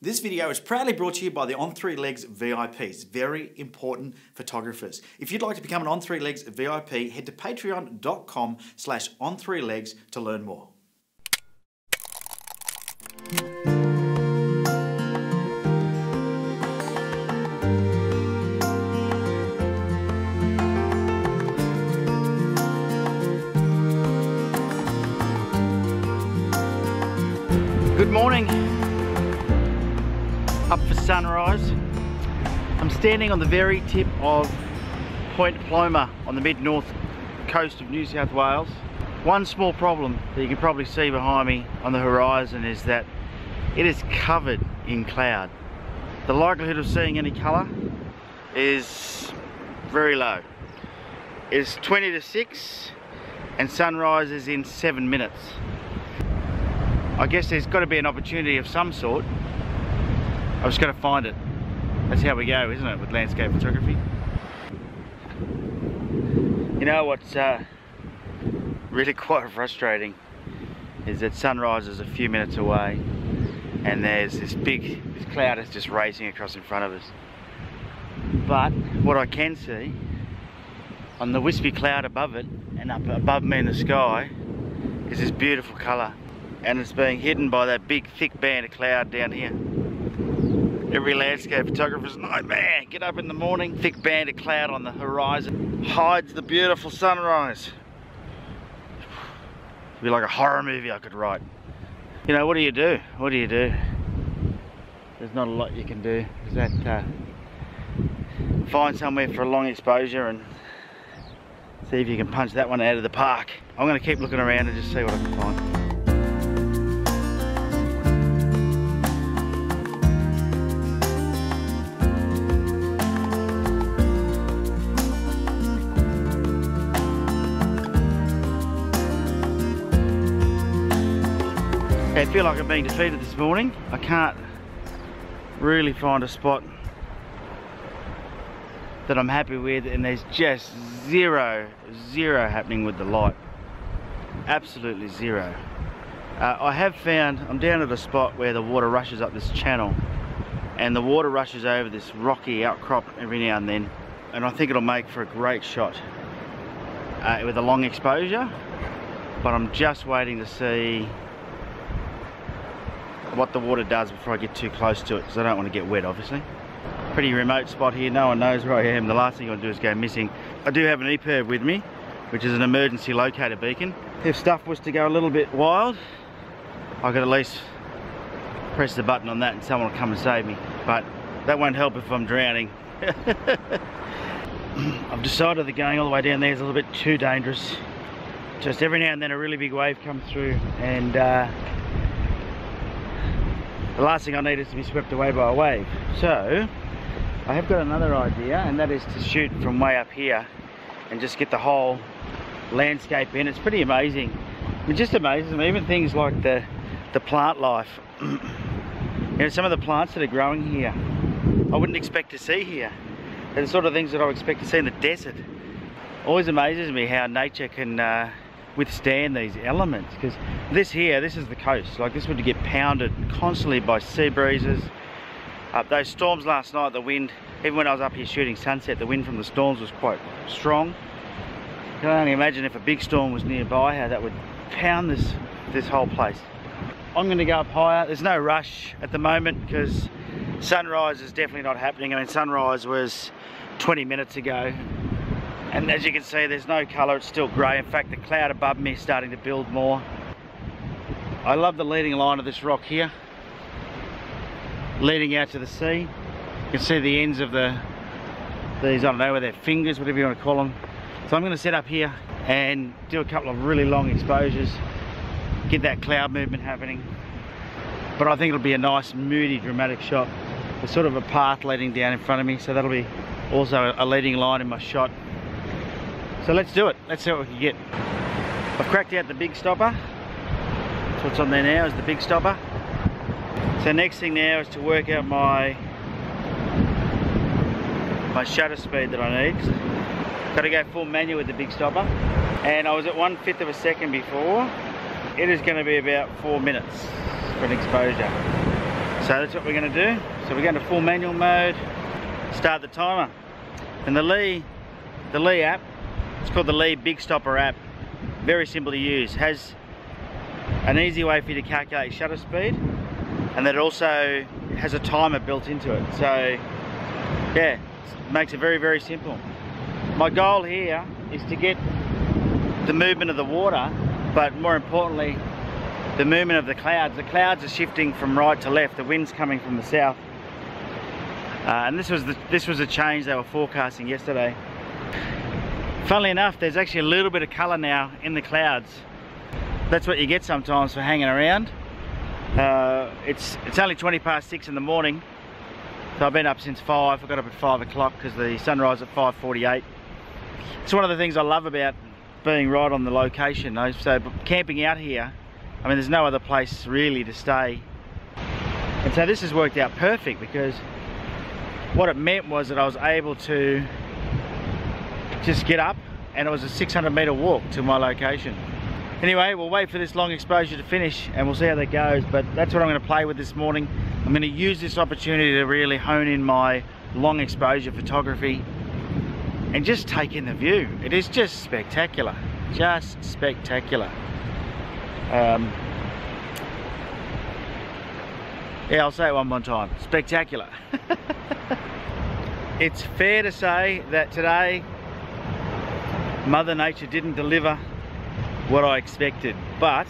This video is proudly brought to you by the On 3 Legs VIPs, very important photographers. If you'd like to become an On 3 Legs VIP, head to patreon.com/on3legs to learn more. Good morning. Up for sunrise. I'm standing on the very tip of Point Paloma on the mid-north coast of New South Wales. One small problem that you can probably see behind me on the horizon is that it is covered in cloud. The likelihood of seeing any colour is very low. It's 20 to 6 and sunrise is in 7 minutes. I guess there's got to be an opportunity of some sort. I've just got to find it. That's how we go, isn't it, with landscape photography? You know what's really quite frustrating is that sunrise is a few minutes away and there's this cloud is just racing across in front of us. But what I can see on the wispy cloud above it and up above me in the sky is this beautiful colour, and it's being hidden by that big thick band of cloud down here. Every landscape photographer's nightmare. Get up in the morning, thick band of cloud on the horizon hides the beautiful sunrise. It'd be like a horror movie I could write. You know, what do you do? What do you do? There's not a lot you can do. Is that find somewhere for a long exposure and see if you can punch that one out of the park. I'm going to keep looking around and just see what I can find. I feel like I'm being defeated this morning. I can't really find a spot that I'm happy with, and there's just zero happening with the light. Absolutely zero. I have found, I'm down at a spot where the water rushes up this channel and the water rushes over this rocky outcrop every now and then, and I think it'll make for a great shot with a long exposure, but I'm just waiting to see what the water does before I get too close to it, because I don't want to get wet, obviously. Pretty remote spot here, no one knows where I am. The last thing I want to do is go missing. I do have an EPIRB with me, which is an emergency locator beacon. If stuff was to go a little bit wild, I could at least press the button on that and someone will come and save me, but that won't help if I'm drowning. I've decided that going all the way down there is a little bit too dangerous. Just every now and then a really big wave comes through, and the last thing I need is to be swept away by a wave. So I have got another idea, and that is to shoot from way up here and just get the whole landscape in. It's pretty amazing. It just amazes me, even things like the plant life. You know, some of the plants that are growing here I wouldn't expect to see here. They're the sort of things that I would expect to see in the desert. Always amazes me how nature can withstand these elements, because this is the coast. Like, this would get pounded constantly by sea breezes. Those storms last night, the wind, even when I was up here shooting sunset, the wind from the storms was quite strong. I can only imagine if a big storm was nearby how that would pound this whole place. I'm going to go up higher. There's no rush at the moment because sunrise is definitely not happening. I mean, sunrise was 20 minutes ago. And as you can see, there's no colour, it's still grey. In fact, the cloud above me is starting to build more. I love the leading line of this rock here, leading out to the sea. You can see the ends of these, I don't know, where they're fingers, whatever you want to call them. So I'm going to set up here and do a couple of really long exposures, get that cloud movement happening. But I think it'll be a nice, moody, dramatic shot. There's sort of a path leading down in front of me, so that'll be also a leading line in my shot. So let's do it. Let's see what we can get. I've cracked out the big stopper. So what's on there now is the big stopper. So next thing now is to work out my shutter speed that I need. Got to go full manual with the big stopper. And I was at 1/5 of a second before. It is going to be about 4 minutes for an exposure. So that's what we're going to do. So we're going to full manual mode, start the timer. And the Lee app, it's called the Lee Big Stopper app. Very simple to use. Has an easy way for you to calculate shutter speed, and that also has a timer built into it. So yeah, it makes it very, very simple. My goal here is to get the movement of the water, but more importantly, the movement of the clouds. The clouds are shifting from right to left. The wind's coming from the south. And this was a change they were forecasting yesterday. Funnily enough, there's actually a little bit of colour now in the clouds. That's what you get sometimes for hanging around. It's only 6:20 in the morning, so I've been up since 5. I got up at 5 o'clock because the sunrise at 5:48. It's one of the things I love about being right on the location. So camping out here, I mean, there's no other place really to stay. And so this has worked out perfect, because what it meant was that I was able to just get up, and it was a 600-metre walk to my location. Anyway, we'll wait for this long exposure to finish and we'll see how that goes, but that's what I'm going to play with this morning. I'm going to use this opportunity to really hone in my long exposure photography and just take in the view. It is just spectacular, just spectacular. Yeah, I'll say it one more time, spectacular. It's fair to say that today Mother Nature didn't deliver what I expected, but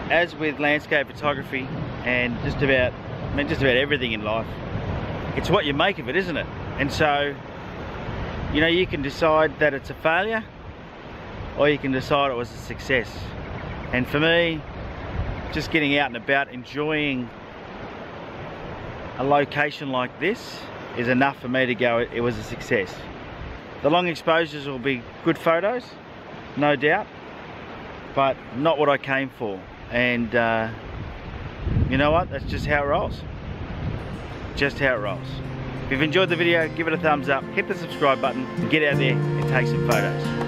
as with landscape photography and just about everything in life, it's what you make of it, isn't it? And so, you know, you can decide that it's a failure, or you can decide it was a success. And for me, just getting out and about, enjoying a location like this is enough for me to go, it was a success. The long exposures will be good photos, no doubt, but not what I came for. And you know what, that's just how it rolls. Just how it rolls. If you've enjoyed the video, give it a thumbs up, hit the subscribe button, and get out there and take some photos.